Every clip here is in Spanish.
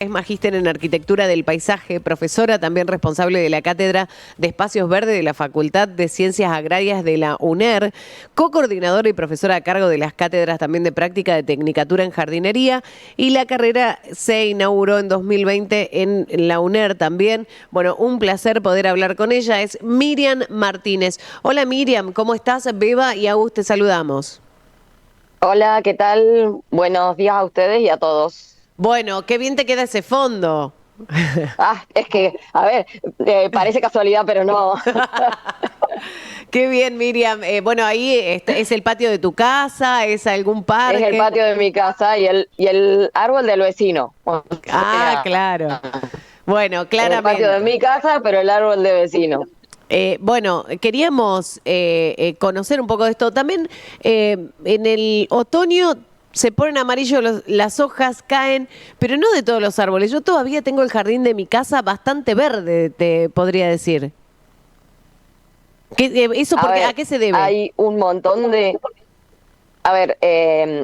Es magíster en Arquitectura del Paisaje, profesora también responsable de la Cátedra de Espacios Verdes de la Facultad de Ciencias Agrarias de la UNER, co-coordinadora y profesora a cargo de las cátedras también de práctica de Tecnicatura en Jardinería, y la carrera se inauguró en 2020 en la UNER también. Bueno, un placer poder hablar con ella. Es Miriam Martínez. Hola Miriam, ¿cómo estás? Beba y Agus, te saludamos. Hola, ¿qué tal? Buenos días a ustedes y a todos. Bueno, qué bien te queda ese fondo. Es que, a ver, parece casualidad, pero no. Qué bien, Miriam. Bueno, ahí es el patio de tu casa, es algún Es el parque. patio de mi casa y el árbol del vecino. O Ah, sea, claro. Bueno, es el patio de claramente. mi casa, pero el árbol de vecino. Bueno, queríamos conocer un poco de esto. También en el otoño se ponen amarillos, las hojas caen, pero no de todos los árboles. Yo todavía tengo el jardín de mi casa bastante verde, te podría decir. ¿Eso A porque, a ver, qué se debe? hay un montón de, a ver,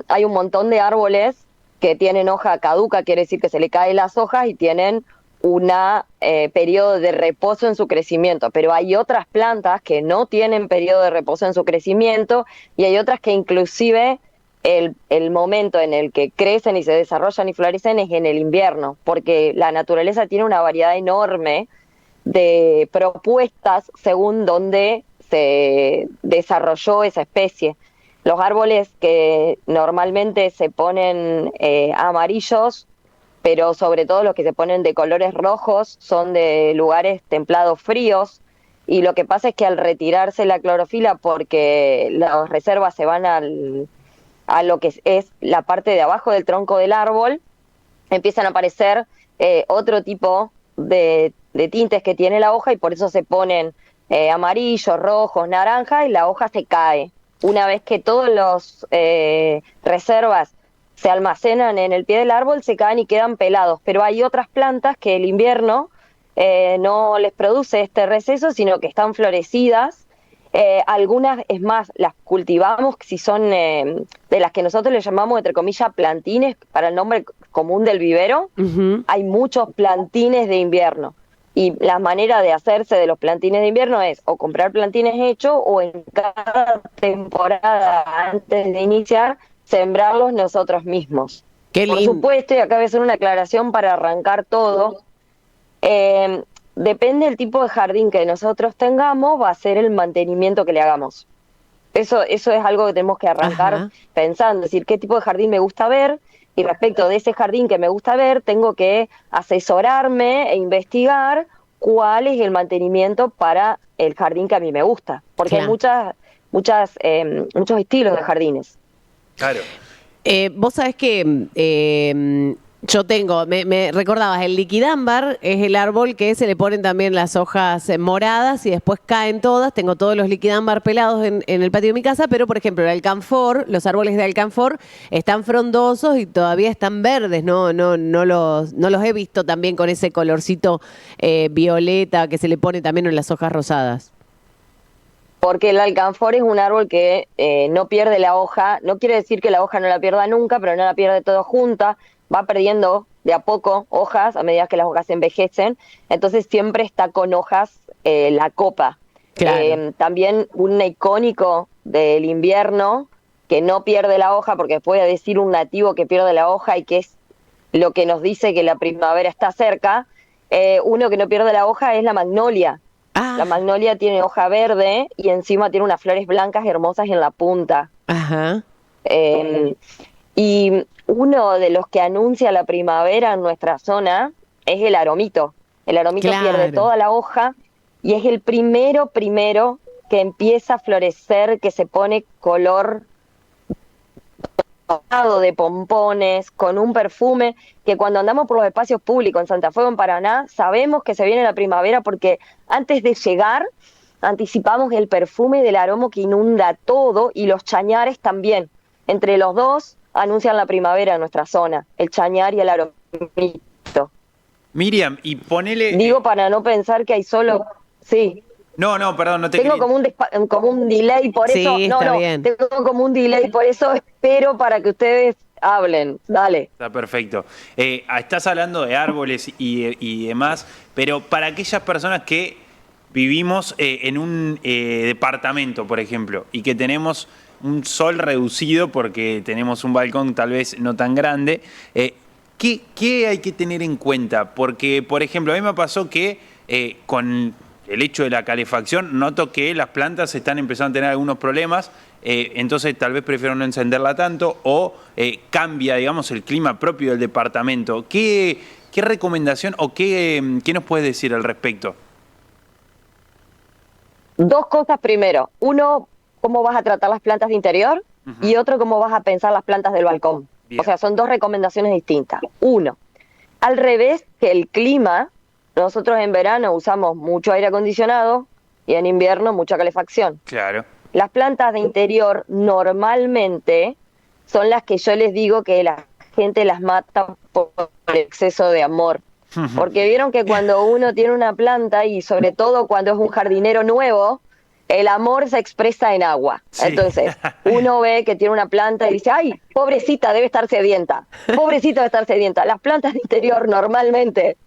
hay un montón de árboles que tienen hoja caduca, quiere decir que se le caen las hojas y tienen una periodo de reposo en su crecimiento, pero hay otras plantas que no tienen periodo de reposo en su crecimiento y hay otras que inclusive el momento en el que crecen y se desarrollan y florecen es en el invierno, porque la naturaleza tiene una variedad enorme de propuestas según donde se desarrolló esa especie. Los árboles que normalmente se ponen amarillos, pero sobre todo los que se ponen de colores rojos, son de lugares templados fríos, y lo que pasa es que al retirarse la clorofila, porque las reservas se van a lo que es la parte de abajo del tronco del árbol, empiezan a aparecer otro tipo de tintes que tiene la hoja y por eso se ponen amarillos, rojos, naranja y la hoja se cae. Una vez que todos los reservas se almacenan en el pie del árbol, se caen y quedan pelados. Pero hay otras plantas que el invierno no les produce este receso, sino que están florecidas. Algunas, es más, las cultivamos si son de las que nosotros le llamamos, entre comillas, plantines, para el nombre común del vivero. Ujú. Hay muchos plantines de invierno. Y la manera de hacerse de los plantines de invierno es o comprar plantines hechos o en cada temporada antes de iniciar sembrarlos nosotros mismos. Qué Por lindo. supuesto, y acá voy a hacer una aclaración para arrancar todo, eh, depende del tipo de jardín que nosotros tengamos, va a ser el mantenimiento que le hagamos. Eso es algo que tenemos que arrancar Ajá. pensando, es decir, qué tipo de jardín me gusta ver, y respecto de ese jardín que me gusta ver, tengo que asesorarme e investigar cuál es el mantenimiento para el jardín que a mí me gusta, porque hay Claro. muchos estilos de jardines. Claro. Vos sabés que yo tengo, me recordabas, el liquidámbar es el árbol que se le ponen también las hojas moradas y después caen todas. Tengo todos los liquidámbar pelados en el patio de mi casa, pero por ejemplo el alcanfor, los árboles de alcanfor están frondosos y todavía están verdes, no los he visto también con ese colorcito violeta que se le pone también en las hojas rosadas. Porque el alcanfor es un árbol que no pierde la hoja, no quiere decir que la hoja no la pierda nunca, pero no la pierde todo junta, va perdiendo de a poco hojas a medida que las hojas envejecen, entonces siempre está con hojas la copa. Claro. También un icónico del invierno que no pierde la hoja, porque voy a decir un nativo que pierde la hoja y que es lo que nos dice que la primavera está cerca, uno que no pierde la hoja es la magnolia. La Ah, magnolia tiene hoja verde y encima tiene unas flores blancas hermosas en la punta. ajá. Eh, y uno de los que anuncia la primavera en nuestra zona es el aromito. El aromito pierde Claro. toda la hoja y es el primero que empieza a florecer, que se pone color de pompones, con un perfume que cuando andamos por los espacios públicos en Santa Fe o en Paraná, sabemos que se viene la primavera porque antes de llegar anticipamos el perfume del aroma que inunda todo y los chañares también. Entre los dos anuncian la primavera en nuestra zona, el chañar y el aromito. Miriam, y ponele... Digo para no pensar que hay solo... Sí. no, no, perdón, no te Tengo quería... como un delay, por eso, Sí, está bien. tengo como un delay, por eso espero para que ustedes hablen, dale. Está perfecto. Estás hablando de árboles y demás, pero para aquellas personas que vivimos en un departamento, por ejemplo, y que tenemos un sol reducido porque tenemos un balcón tal vez no tan grande, ¿qué hay que tener en cuenta? Porque, por ejemplo, a mí me pasó que con el hecho de la calefacción noto que las plantas están empezando a tener algunos problemas, entonces tal vez prefiero no encenderla tanto o cambia, digamos, el clima propio del departamento. ¿Qué recomendación o qué nos puedes decir al respecto? Dos cosas primero. Uno, cómo vas a tratar las plantas de interior y otro, cómo vas a pensar las plantas del balcón. Bien. O sea, son dos recomendaciones distintas. Uno, al revés que el clima, nosotros en verano usamos mucho aire acondicionado y en invierno mucha calefacción. Claro. Las plantas de interior normalmente son las que yo les digo que la gente las mata por exceso de amor. Porque vieron que cuando uno tiene una planta, y sobre todo cuando es un jardinero nuevo, el amor se expresa en agua. Sí. Entonces, uno ve que tiene una planta y dice, ay, pobrecita, debe estar sedienta. Pobrecita debe estar sedienta. Las plantas de interior normalmente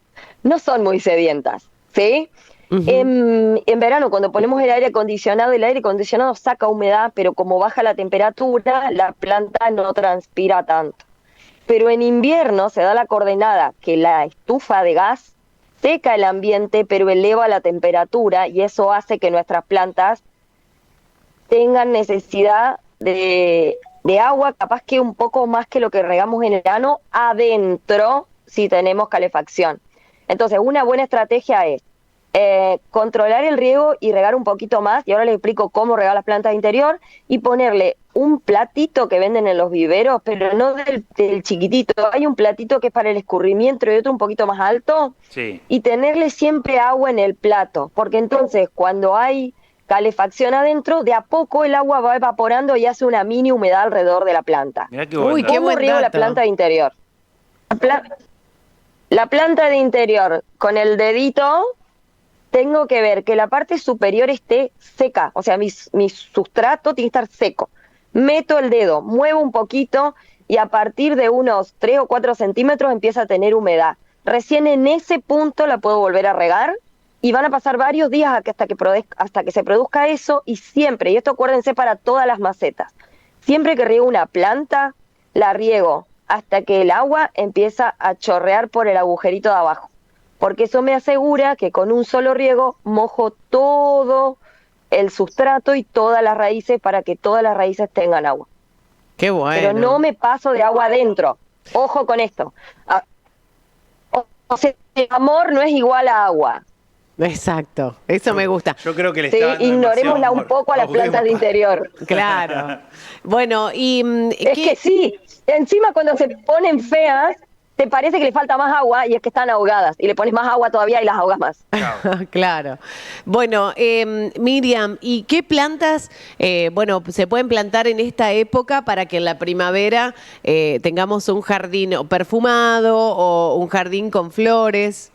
no son muy sedientas, ¿sí? En verano, cuando ponemos el aire acondicionado saca humedad, pero como baja la temperatura, la planta no transpira tanto. Pero en invierno se da la coordenada que la estufa de gas seca el ambiente, pero eleva la temperatura, y eso hace que nuestras plantas tengan necesidad de agua, capaz que un poco más que lo que regamos en el verano, adentro, si tenemos calefacción. Entonces, una buena estrategia es controlar el riego y regar un poquito más, y ahora les explico cómo regar las plantas de interior, y ponerle un platito que venden en los viveros, pero no del chiquitito. Hay un platito que es para el escurrimiento y otro un poquito más alto, Sí. y tenerle siempre agua en el plato, porque entonces cuando hay calefacción adentro, de a poco el agua va evaporando y hace una mini humedad alrededor de la planta. Mirá qué Uy, bueno. qué ¿Cómo buen riego la dato. planta de interior? La planta de interior, con el dedito, tengo que ver que la parte superior esté seca, o sea, mi sustrato tiene que estar seco. Meto el dedo, muevo un poquito y a partir de unos 3 o 4 centímetros empieza a tener humedad. Recién en ese punto la puedo volver a regar, y van a pasar varios días hasta que se produzca eso, y siempre, y esto acuérdense para todas las macetas, siempre que riego una planta, la riego hasta que el agua empieza a chorrear por el agujerito de abajo, porque eso me asegura que con un solo riego mojo todo el sustrato y todas las raíces para que todas las raíces tengan agua. Qué bueno. Pero no me paso de agua adentro. Ojo con esto. O sea, el amor no es igual a agua. Exacto, eso me gusta. Yo creo que le ¿Sí? está dando Ignorémosla demasiado un amor. poco a las plantas de interior. Claro. Bueno, y Es que sí, encima cuando se ponen feas, te parece que le falta más agua, y es que están ahogadas, y le pones más agua todavía y las ahogas más. Claro. Bueno, Miriam, ¿y qué plantas, se pueden plantar en esta época para que en la primavera tengamos un jardín perfumado o un jardín con flores?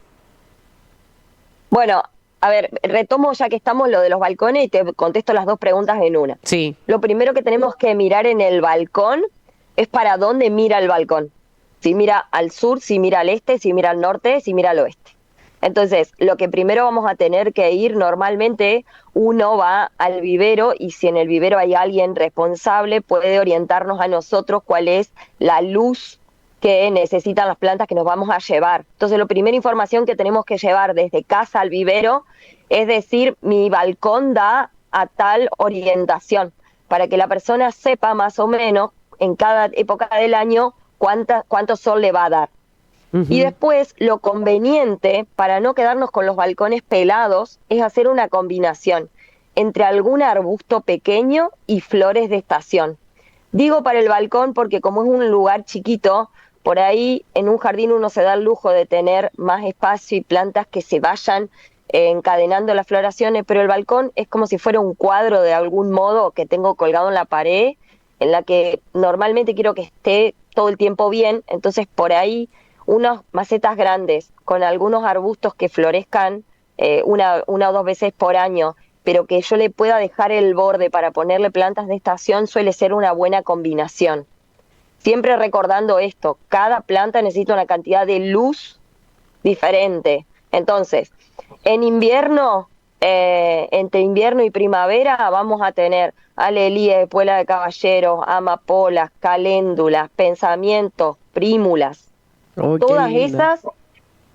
Bueno, a ver, retomo ya que estamos lo de los balcones y te contesto las dos preguntas en una. Sí. Lo primero que tenemos que mirar en el balcón es para dónde mira el balcón. Si mira al sur, si mira al este, si mira al norte, si mira al oeste. Entonces, lo que primero vamos a tener que ir, normalmente uno va al vivero, y si en el vivero hay alguien responsable, puede orientarnos a nosotros cuál es la luz que necesitan las plantas que nos vamos a llevar. Entonces, la primera información que tenemos que llevar desde casa al vivero es decir, mi balcón da a tal orientación, para que la persona sepa más o menos en cada época del año cuánto sol le va a dar. Y después, lo conveniente, para no quedarnos con los balcones pelados, es hacer una combinación entre algún arbusto pequeño y flores de estación. Digo para el balcón porque como es un lugar chiquito, por ahí en un jardín uno se da el lujo de tener más espacio y plantas que se vayan encadenando las floraciones, pero el balcón es como si fuera un cuadro de algún modo que tengo colgado en la pared, en la que normalmente quiero que esté todo el tiempo bien. Entonces por ahí unas macetas grandes con algunos arbustos que florezcan una o dos veces por año, pero que yo le pueda dejar el borde para ponerle plantas de estación, suele ser una buena combinación. siempre recordando esto, cada planta necesita una cantidad de luz diferente. Entonces, en invierno, entre invierno y primavera, vamos a tener alelíes, espuela de caballeros, amapolas, caléndulas, pensamientos, prímulas. Uy, qué Todas lindo. esas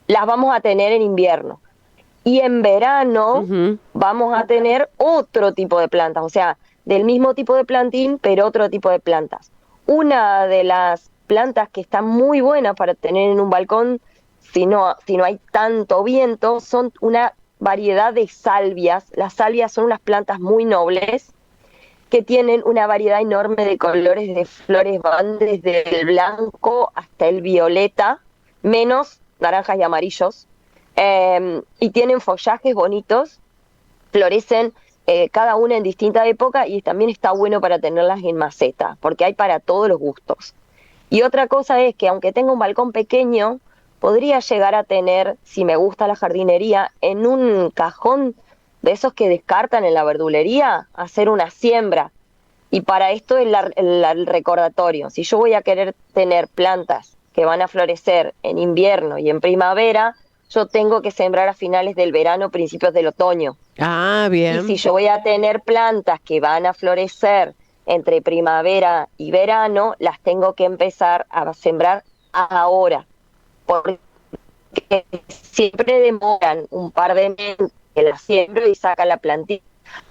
las vamos a tener en invierno. Y en verano vamos a tener otro tipo de plantas, o sea, del mismo tipo de plantín, pero otro tipo de plantas. Una de las plantas que está muy buena para tener en un balcón, si no hay tanto viento, son una variedad de salvias. Las salvias son unas plantas muy nobles que tienen una variedad enorme de colores de flores, van desde el blanco hasta el violeta, menos naranjas y amarillos, y tienen follajes bonitos, florecen cada una en distinta época y también está bueno para tenerlas en maceta, porque hay para todos los gustos. Y otra cosa es que aunque tenga un balcón pequeño, podría llegar a tener, si me gusta la jardinería, en un cajón de esos que descartan en la verdulería, hacer una siembra. Y para esto es el recordatorio. Si yo voy a querer tener plantas que van a florecer en invierno y en primavera, yo tengo que sembrar a finales del verano, principios del otoño. Ah, Y bien. si yo voy a tener plantas que van a florecer entre primavera y verano, las tengo que empezar a sembrar ahora, porque siempre demoran un par de meses que la siembro y saca la plantita.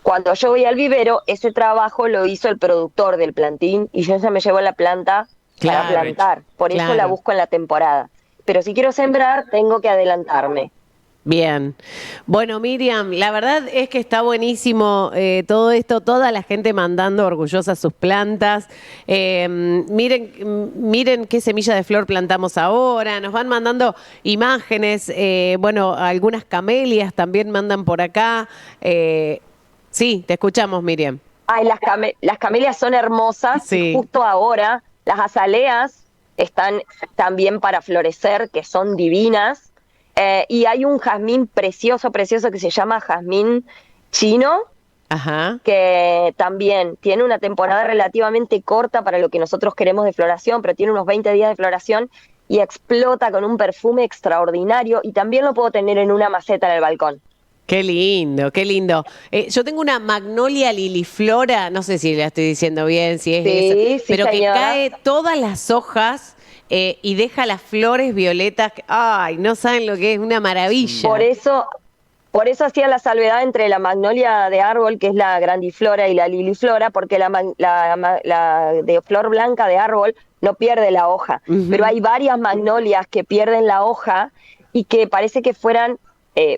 Cuando yo voy al vivero, ese trabajo lo hizo el productor del plantín y yo ya me llevo la planta para Claro, plantar. Por eso la claro. busco en la temporada. Pero si quiero sembrar, tengo que adelantarme. Bien. Bueno, Miriam, la verdad es que está buenísimo todo esto, toda la gente mandando orgullosa sus plantas. Miren qué semilla de flor plantamos ahora. Nos van mandando imágenes. Bueno, algunas camelias también mandan por acá. Sí, te escuchamos, Miriam. Ay, las camelias son hermosas y Sí. justo ahora las azaleas están también para florecer, que son divinas. Y hay un jazmín precioso, precioso que se llama jazmín chino, Ajá. que también tiene una temporada relativamente corta para lo que nosotros queremos de floración, pero tiene unos 20 días de floración y explota con un perfume extraordinario y también lo puedo tener en una maceta en el balcón. Qué lindo, qué lindo. Yo tengo una magnolia liliflora, no sé si la estoy diciendo bien, si es esa, Sí, sí, pero que señora. cae todas las hojas y deja las flores violetas. Ay, no saben lo que es, una Por maravilla. eso, por eso hacía la salvedad entre la magnolia de árbol, que es la grandiflora, y la liliflora, porque la de flor blanca de árbol no pierde la hoja. Pero Ujú. hay varias magnolias que pierden la hoja y que parece que fueran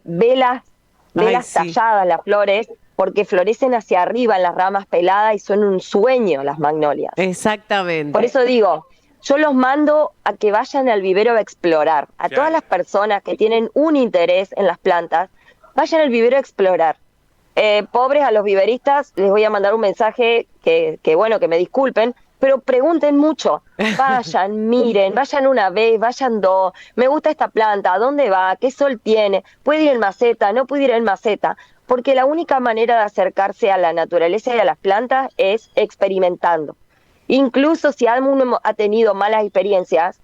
velas, Ay, velas sí, talladas las flores, porque florecen hacia arriba en las ramas peladas y son un sueño las magnolias. Por exactamente. eso digo, yo los mando a que vayan al vivero a explorar. A todas Claro. las personas que tienen un interés en las plantas, vayan al vivero a explorar. Pobres a los viveristas, les voy a mandar un mensaje que bueno, que me disculpen, pero pregunten mucho. Vayan, miren, vayan una vez, vayan dos. Me gusta esta planta, ¿a dónde va? ¿Qué sol tiene? ¿Puede ir en maceta? ¿No puede ir en maceta? Porque la única manera de acercarse a la naturaleza y a las plantas es experimentando. Incluso si uno ha tenido malas experiencias,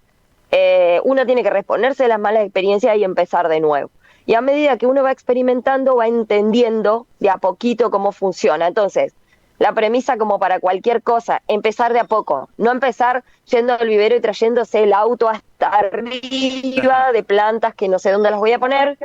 uno tiene que reponerse de las malas experiencias y empezar de nuevo. Y a medida que uno va experimentando, va entendiendo de a poquito cómo funciona. Entonces, la premisa como para cualquier cosa, empezar de a poco, no empezar yendo al vivero y trayéndose el auto hasta arriba de plantas que no sé dónde las voy a poner,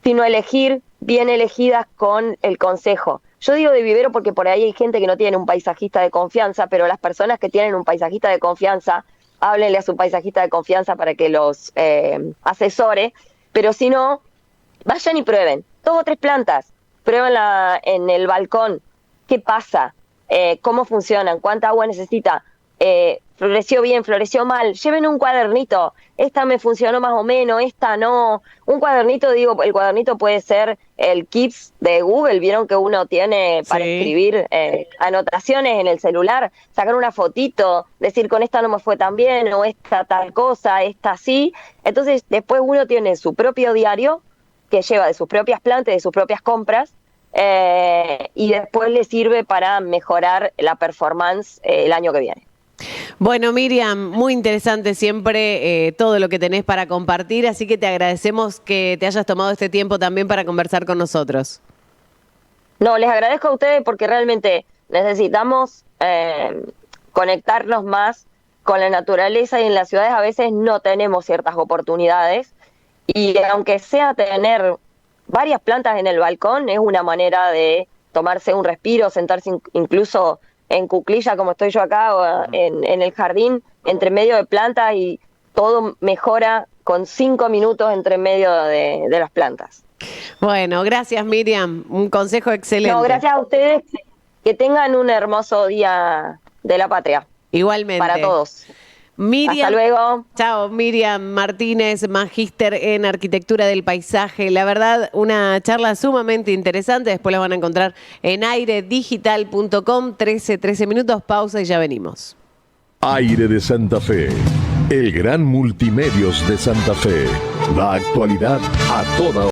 sino elegir bien elegidas con el consejo. Yo digo de vivero porque por ahí hay gente que no tiene un paisajista de confianza, pero las personas que tienen un paisajista de confianza, háblenle a su paisajista de confianza para que los asesore, pero si no, vayan y prueben. 2 o 3 plantas, pruébenla en el balcón. ¿Qué pasa? ¿Cómo funcionan? ¿Cuánta agua necesita? ¿Floreció bien? ¿Floreció mal? Lleven un cuadernito. Esta me funcionó más o menos, esta no. Un cuadernito, digo, el cuadernito puede ser el Keeps de Google. Vieron que uno tiene para Sí. escribir anotaciones en el celular, sacar una fotito, decir con esta no me fue tan bien, o esta tal cosa, esta sí. Entonces, después uno tiene su propio diario que lleva de sus propias plantas, de sus propias compras, y después le sirve para mejorar la performance el año que viene. Bueno, Miriam, muy interesante siempre todo lo que tenés para compartir, así que te agradecemos que te hayas tomado este tiempo también para conversar con nosotros. No, les agradezco a ustedes porque realmente necesitamos conectarnos más con la naturaleza, y en las ciudades a veces no tenemos ciertas oportunidades, y aunque sea tener varias plantas en el balcón, es una manera de tomarse un respiro, sentarse incluso en cuclilla como estoy yo acá, o en el jardín, entre medio de plantas, y todo mejora con 5 minutos entre medio de las plantas. Bueno, gracias Miriam, un consejo excelente. No, gracias a ustedes, que tengan un hermoso día de la patria. Igualmente. Para todos. Miriam, hasta luego. Chao, Miriam Martínez, magíster en Arquitectura del Paisaje. La verdad, una charla sumamente interesante. Después la van a encontrar en airedigital.com. 13 minutos, pausa y ya venimos. Aire de Santa Fe, el gran multimedios de Santa Fe. La actualidad a toda hora.